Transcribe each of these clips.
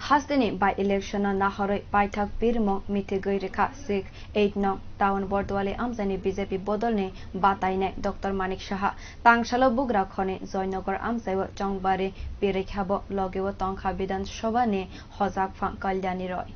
Hasdeni by election Nahore Paitak Birmo Mitigui Reka 6-8 no Town Bordwale Amzani BJP Bodolne Bataine Dr. Manik Shaha Tangshala Bugra Khone Zoynogar Amzaiwa Jongbare Pirekhabo Logewa Tongkha Bidan Shobane Hozak Fang Kalyani Roy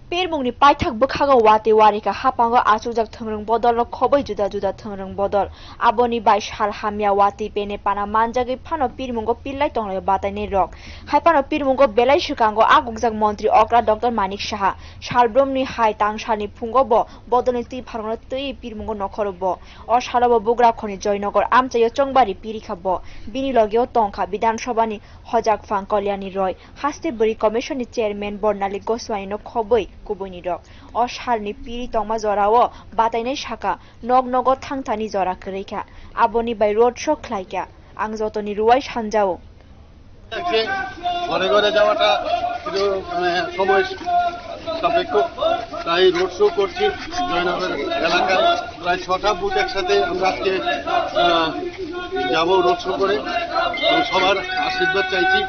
Pirmungni paithak bukhaga wate warika hapango achujak thangrung bodol khobai juda juda thangrung bodol aboni bai shal hamya wati pene pana manjagi phano pirmungo pillai tonglai bataine rok haipano pirmungo belai shukango agugjak mantri okra Dr. Manik Shaha shalbromni hai tangshani phungo bo bodolni ti pharongno tei pirmungo nokhorobo o shalabo bugra khoni joynagar amchayo chongbari pirikabo bini logeo tongkha bidan sabhani hojak phang kalyani roy haste buri commission ni chairman Bornali Goswami no khobai kubuni rok o shalni piri tongma jorao batainai shaka nognogo thangthani jora kreika aboni bai road show khlaika ang jotoni ruwai sanjao ঘরে ঘরে যাওয়াটা একটু সময় সাপেক্ষ তাই road show করছি জয়নগর এলাকায় প্রায় 6টা বুথ একসাথে আমরা আজকে যাব রোড শো করে সবার আশীর্বাদ চাইছি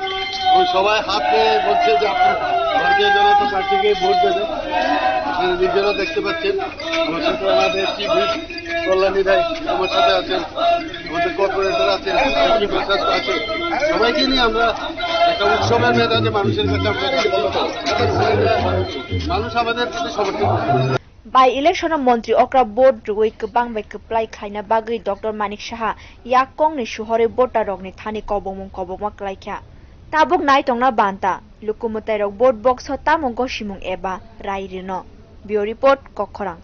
ওই সবাই হাত নিয়ে বলছে যে আপনার ভারতীয় জনতা পার্টিকে ভোট দেবে আপনারা নিজেরা দেখতে পাচ্ছেন আমার সাথে আমাদের চিফ কল্যাণী রায় আমার সাথে আছেন আমাদের কর্পোরেটর আছেন প্রশাসক আছে সবাইকে নিয়ে আমরা একটা উৎসবের মেজাজে মানুষের কাছে মানুষ আমাদের প্রতি সমর্থন By election মন্ত্রী okra board rui kebang bai keplai khaina bagri Dr. Manik Shaha yakong ni shuhore bota rokni thani kobongma klaikha tabuk nai tongna banta lukumutai rok board box tamong go simung eba rairino bio report kokkhorang